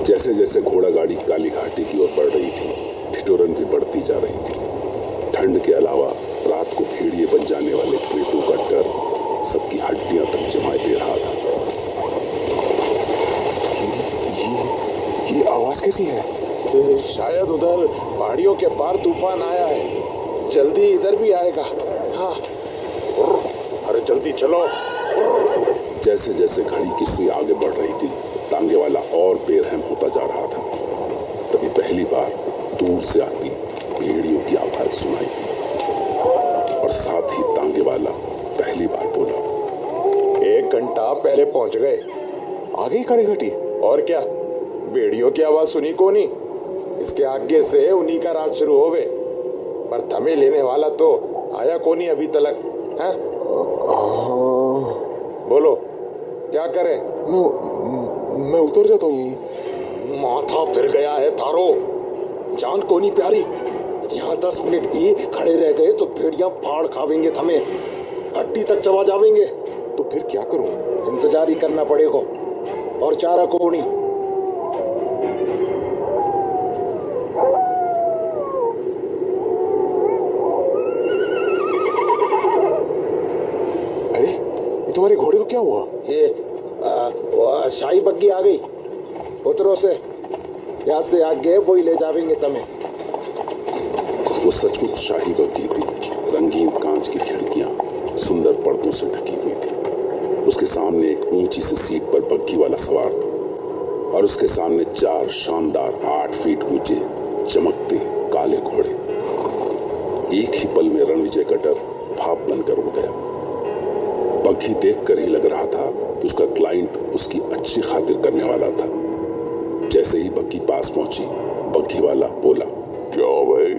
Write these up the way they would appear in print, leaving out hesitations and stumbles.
जैसे जैसे घोड़ा गाड़ी काली घाटी की ओर बढ़ रही थी, ठिठुरन भी बढ़ती जा रही थी। ठंड के अलावा रात को भेड़िए बन जाने वाले पेटों का डर सबकी हड्डियां तक जमाए दे रहा था। ये आवाज कैसी है? शायद उधर पहाड़ियों के पार तूफान आया है, जल्दी इधर भी आएगा। हाँ, अरे जल्दी चलो। जैसे जैसे घड़ी की सुई आगे बढ़ रही थी, तांगे वाला और बेरहम होता जा रहा था। तभी पहली बार दूर से आती भेड़ियों की आवाज सुनाई और साथ ही तांगे वाला पहली बार बोला, 1 घंटा पहले पहुंच गए। आ गई काली घाटी? और क्या, भेड़ियों की आवाज सुनी को नहीं, इसके आगे से उन्हीं का राज शुरू होवे। पर थमे लेने वाला तो आया को नहीं अभी तलक है? बोलो क्या करे? मैं उतर जाता हूँ यहीं। माथा फिर गया है थारो, जान को नहीं प्यारी। यहाँ 10 मिनट भी खड़े रह गए तो भेड़ियां फाड़ खावेंगे, थमे हड्डी तक चबा जावेंगे। तो फिर क्या करूं? इंतजार ही करना पड़ेगा और चारा को नहीं। अरे ये तुम्हारे घोड़े को क्या हुआ? ये शाही बग्गी आ गई, उतरो से, यहाँ से आगे वो ही ले जावेंगे तमें। वो सचमुच शाही बग्गी थी। रंगीन कांच की खिड़कियां सुंदर पर्दों से ढकी हुई थी। उसके सामने एक ऊंची सी सीट पर बग्गी वाला सवार था और उसके सामने 4 शानदार 8 फीट ऊंचे चमकते काले घोड़े। एक ही पल में रणविजय का डर भाप बनकर उड़ गया। बग्गी देखकर ही लग रहा था कि उसका क्लाइंट उसकी अच्छी खातिर करने वाला था। जैसे ही बग्गी पास पहुंची, बग्गी वाला बोला, क्या भाई,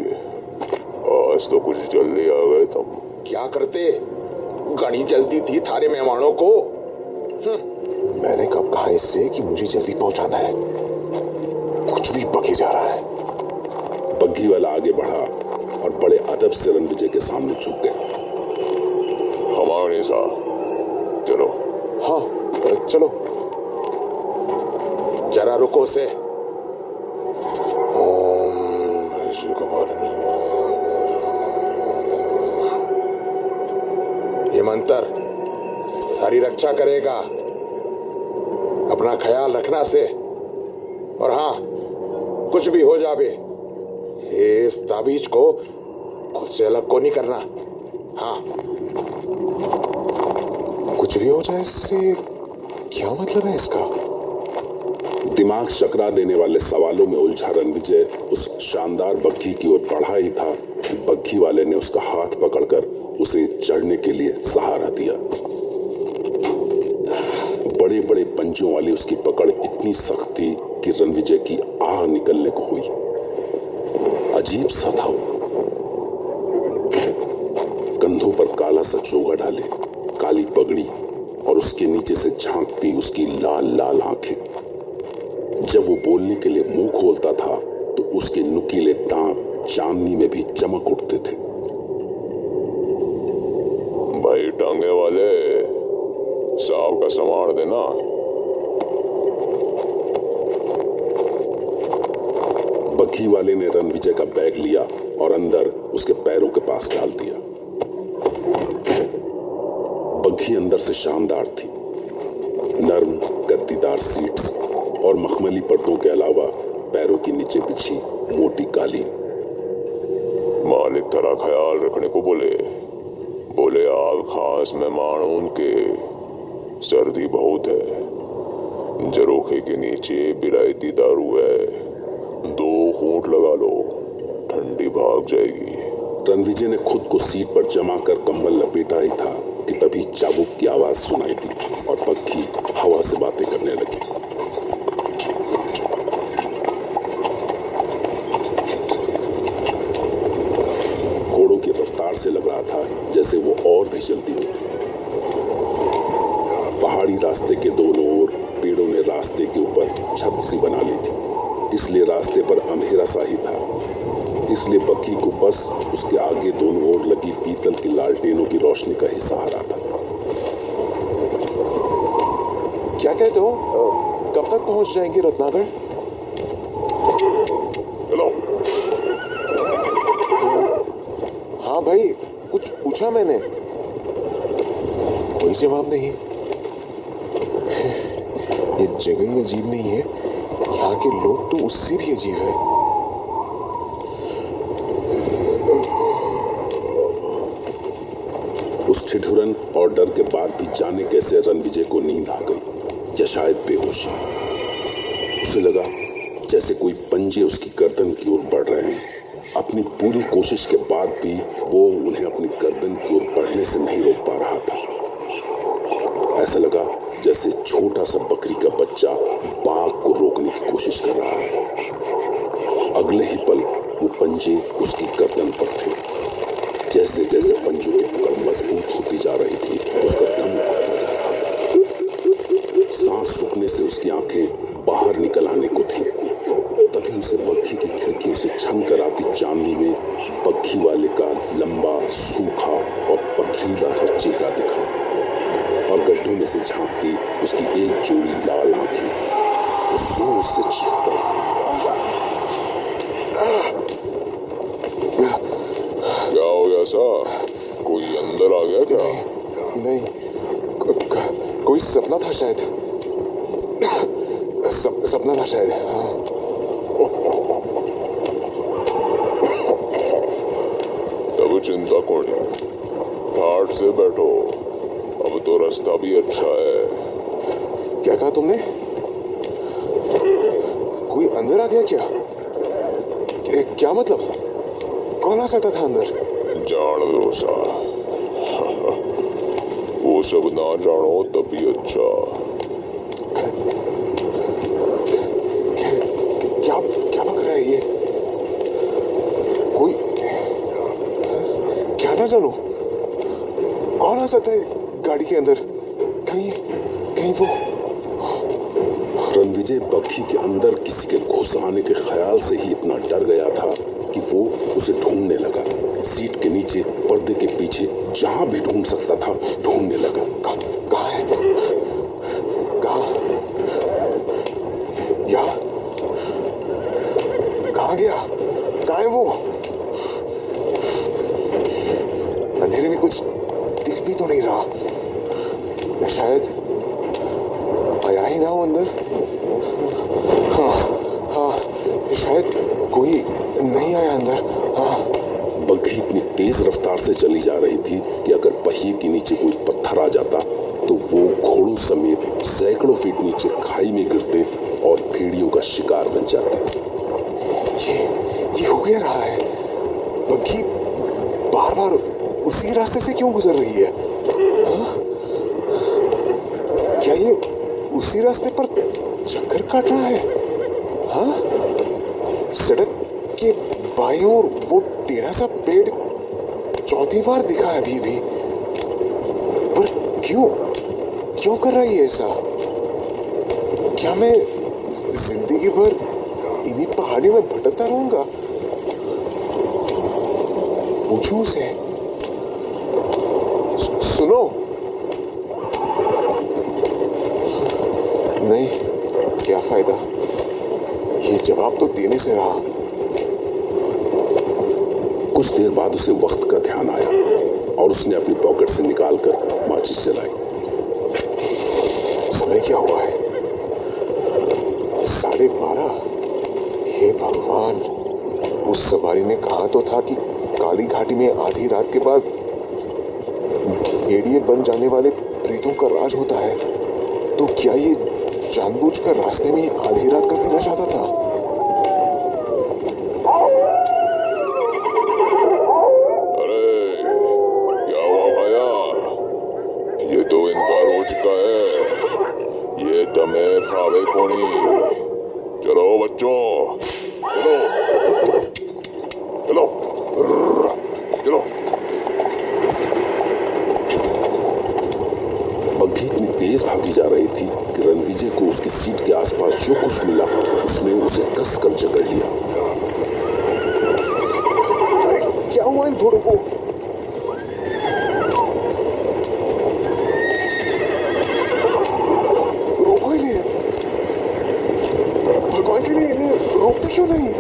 आज तो कुछ जल्दी आ गए तुम। क्या करते, घनी जल्दी थी थारे मेहमानों को। मैंने कब कहा इससे कि मुझे जल्दी पहुंचाना है? कुछ भी बकी जा रहा है। बग्गी वाला आगे बढ़ा और बड़े अदब से रणविजय के सामने झुक गया। हमारे साथ चलो। हाँ चलो। जरा रुको से। ये मंत्र सारी रक्षा करेगा, अपना ख्याल रखना से। और हाँ, कुछ भी हो जावे, इस ताबीज को खुद से अलग को नहीं करना। हाँ, कुछ भी हो जाए इससे क्या मतलब है इसका? दिमाग चकरा देने वाले सवालों में उलझा रणविजय उस शानदार बग्घी की ओर बढ़ा ही था कि बग्घी वाले ने उसका हाथ पकड़कर उसे चढ़ने के लिए सहारा दिया। बड़े बड़े पंजों वाली उसकी पकड़ इतनी सख्त थी कि रणविजय की आह निकलने को हुई। अजीब सा था वो। कंधों पर काला सा चोगा डाले, काली पगड़ी और उसके नीचे से झांकती उसकी लाल लाल आंखें। जब वो बोलने के लिए मुंह खोलता था तो उसके नुकीले दांत चांदनी में भी चमक उठते थे। भाई टांगे वाले, साहब का सामान देना। बग्घी वाले ने रणविजय का बैग लिया और अंदर उसके पैरों के पास डाल दिया। बग्घी अंदर से शानदार थी। नर्म गद्दीदार सीट्स और मखमली पर्दों के अलावा पैरों के नीचे बिछी मोटी कालीन। मालिक तेरा ख्याल रखने को बोले आप खास मेहमान उनके, सर्दी बहुत है, जरोखे के नीचे बिलायती दारू है, 2 घूंट लगा लो, ठंडी भाग जाएगी। रणविजय ने खुद को सीट पर जमा कर कंबल लपेटा ही था कि तभी चाबुक की आवाज सुनाई दी और बग्घी हवा से बातें करने लगी। घोड़ों की रफ्तार से लग रहा था जैसे वो और भी जल्दी हो। पहाड़ी रास्ते के दोनों ओर पेड़ों ने रास्ते के ऊपर छत सी बना ली थी, इसलिए रास्ते पर अंधेरा सा ही था। इसलिए बग्घी को बस उसके आगे दोनों ओर लगी पीतल की लालटेनों की रोशनी का ही सहारा था। क्या कहते हो, कब तक पहुंच जाएंगे रत्नागढ़? पूछा मैंने, कोई जवाब नहीं। ये जगह ही अजीब नहीं है, यहाँ के लोग तो उससे भी अजीब है। उस ठिठुरन और डर के बाद भी जाने कैसे रणविजय को नींद आ गई या शायद बेहोशी। उसे लगा जैसे कोई पंजे उसकी गर्दन की ओर बढ़ रहे हैं। अपनी पूरी कोशिश के बाद भी वो उन्हें अपनी गर्दन की ओर बढ़ने से नहीं रोक पा रहा था। ऐसा लगा जैसे छोटा सा बकरी का बच्चा बाघ को रोकने की कोशिश कर रहा है। अगले ही पल वो पंजे उसकी गर्दन पर थे। जैसे जैसे पंजों की पकड़ मजबूत होती जा रही थी, उसका दम बढ़ता जा रहा था। सांस रुकने से उसकी आंखें बाहर निकल आने को थी। तभी उसे बग्घी की खिड़कियों से छन कर आती चांदनी में बग्घी वाले का लंबा, सूखा और पथरीला सा चेहरा दिखा और गड्ढों में से झांकती उसकी एक जोड़ी लाल आंखें। वो जोर से चीख पड़ा। क्या हो गया सा? कोई अंदर आ गया क्या? नहीं, कोई सपना था शायद। सपना था शायद। हाँ। तब चिंता कौन है, ठाठ से बैठो, अब तो रास्ता भी अच्छा है। क्या कहा तुमने? कोई अंदर आ गया क्या? क्या मतलब? कौन आ सकता था अंदर? जान दो सा, वो सब ना जानो तभी अच्छा। क्या बक रहा है ये? कोई क्या ना जानो, कौन आ सकता है गाड़ी के अंदर? कहीं वो रणविजय बग्घी के अंदर किसी के घुस आने के ख्याल से ही इतना डर गया था कि वो उसे ढूंढने लगा। सीट के नीचे, पर्दे के पीछे, जहां भी ढूंढ सकता था ढूंढने लगा। कहाँ है? कहाँ गया? कहाँ है वो? अंधेरे में कुछ दिख भी तो नहीं रहा। या शायद आया ही ना हो अंदर। हाँ, शायद कोई नहीं आया अंदर। हाँ। बग्घी इतनी तेज रफ्तार से चली जा रही थी कि अगर पहिए के नीचे कोई पत्थर आ जाता तो वो घोड़ों समेत सैकड़ों फीट नीचे खाई में गिरते और भेड़ियों का शिकार बन जाते। ये हो क्या रहा है? बग्घी बार बार उसी रास्ते से क्यों गुजर रही है? हाँ? क्या ये उसी रास्ते पर चक्कर काट रहा है? हाँ? सड़क के बाईं ओर वो टेढ़ा सा पेड़ चौथी बार दिखा है अभी भी। पर क्यों कर रही है ऐसा? क्या मैं जिंदगी भर इन्हीं पहाड़ियों में भटकता रहूंगा? पूछूं उसे। सुनो। नहीं, क्या फायदा, ये जवाब तो देने से रहा। कुछ देर बाद उसे वक्त का ध्यान आया और उसने अपनी पॉकेट से निकालकर माचिस जलाई। समय क्या हुआ है? 12:30। हे भगवान, उस सवारी ने कहा तो था कि काली घाटी में आधी रात के बाद भेड़िए बन जाने वाले प्रेतों का राज होता है। तो क्या ये जानबूझकर रास्ते में आधी रात कर देना चाहता था? अरे क्या हुआ भैया? ये तो इनका रोज का है, ये तमे खावे कोनी। चलो बच्चों, चलो चलो चलो। बग्घी इतनी तेज भागी जा रही थी कि रणविजय को उसकी सीट के आसपास जो कुछ मिला उसने उसे कसकर जकड़ लिया। क्या हुआ इन घोड़ों को? रोको इन्हें, भगवान के लिए इन्हें रोकते क्यों नहीं?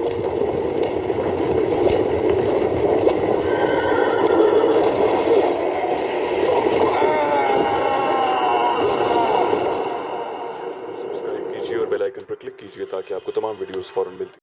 दीजिए ताकि आपको तमाम वीडियोस फौरन मिलती